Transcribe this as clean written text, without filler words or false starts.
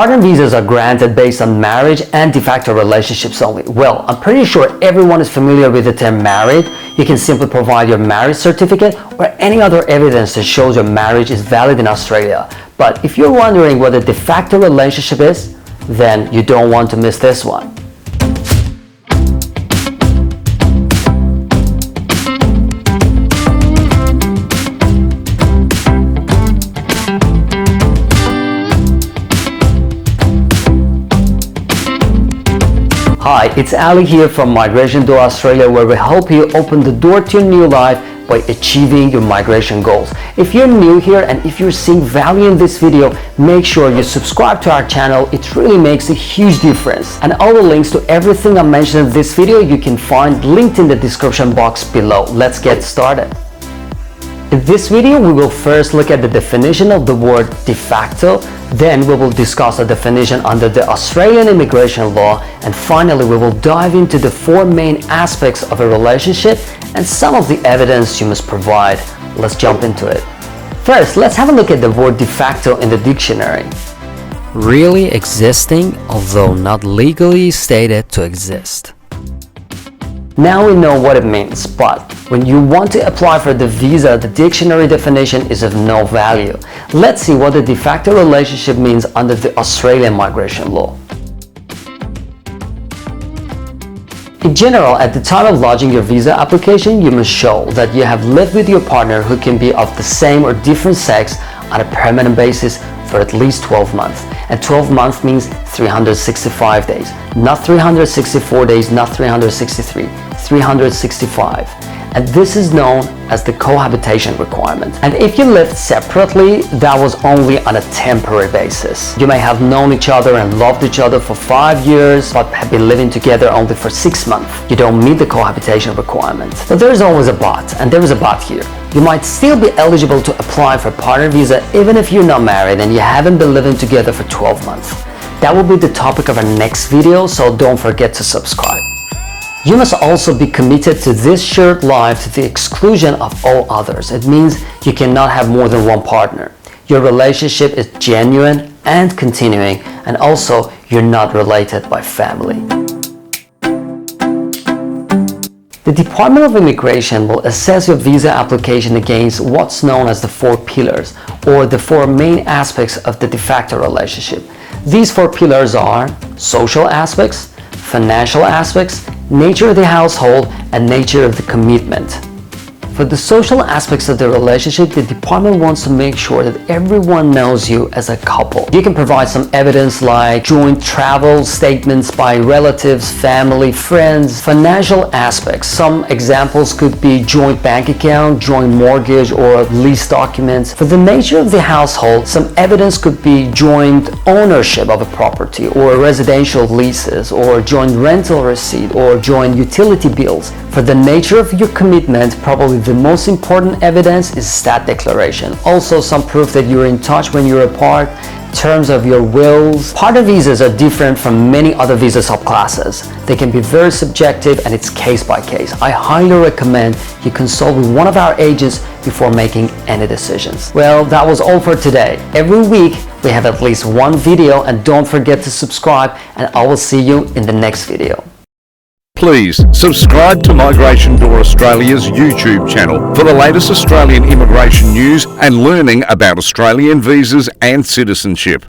Partner visas are granted based on marriage and de facto relationships only. Well, I'm pretty sure everyone is familiar with the term married. You can simply provide your marriage certificate or any other evidence that shows your marriage is valid in Australia. But if you're wondering what a de facto relationship is, then you don't want to miss this one. Hi, it's Ali here from Migration Door Australia, where we help you open the door to your new life by achieving your migration goals. If you're new here and if you're seeing value in this video, make sure you subscribe to our channel. It really makes a huge difference. And all the links to everything I mentioned in this video you can find linked in the description box below. Let's get started. In this video, we will first look at the definition of the word de facto, then we will discuss the definition under the Australian immigration law, and finally we will dive into the four main aspects of a relationship and some of the evidence you must provide. Let's jump into it. First, let's have a look at the word de facto in the dictionary. Really existing, although not legally stated to exist. Now we know what it means, but when you want to apply for the visa, the dictionary definition is of no value. Let's see what the de facto relationship means under the Australian migration law. In general, at the time of lodging your visa application, you must show that you have lived with your partner who can be of the same or different sex on a permanent basis for at least 12 months. And 12 months means 365 days, not 364 days, not 363, 365. And this is known as the Cohabitation Requirement. And if you lived separately, that was only on a temporary basis. You may have known each other and loved each other for 5 years, but have been living together only for 6 months. You don't meet the Cohabitation Requirement. But there is always a but, and there is a but here. You might still be eligible to apply for partner visa even if you're not married and you haven't been living together for 12 months. That will be the topic of our next video, so don't forget to subscribe. You must also be committed to this shared life to the exclusion of all others. It means you cannot have more than one partner. Your relationship is genuine and continuing, and also you're not related by family. The Department of Immigration will assess your visa application against what's known as the four pillars, or the four main aspects of the de facto relationship. These four pillars are social aspects, financial aspects, nature of the household, and nature of the commitment. For the social aspects of the relationship, the department wants to make sure that everyone knows you as a couple. You can provide some evidence like joint travel statements by relatives, family, friends. Financial aspects, some examples could be joint bank account, joint mortgage, or lease documents. For the nature of the household, some evidence could be joint ownership of a property, or residential leases, or joint rental receipt, or joint utility bills. For the nature of your commitment, probably the most important evidence is stat declaration. Also, some proof that you're in touch when you're apart, terms of your wills. Partner visas are different from many other visa subclasses. They can be very subjective and it's case by case. I highly recommend you consult with one of our agents before making any decisions. Well, that was all for today. Every week we have at least one video, and don't forget to subscribe, and I will see you in the next video. Please subscribe to Migration Door Australia's YouTube channel for the latest Australian immigration news and learning about Australian visas and citizenship.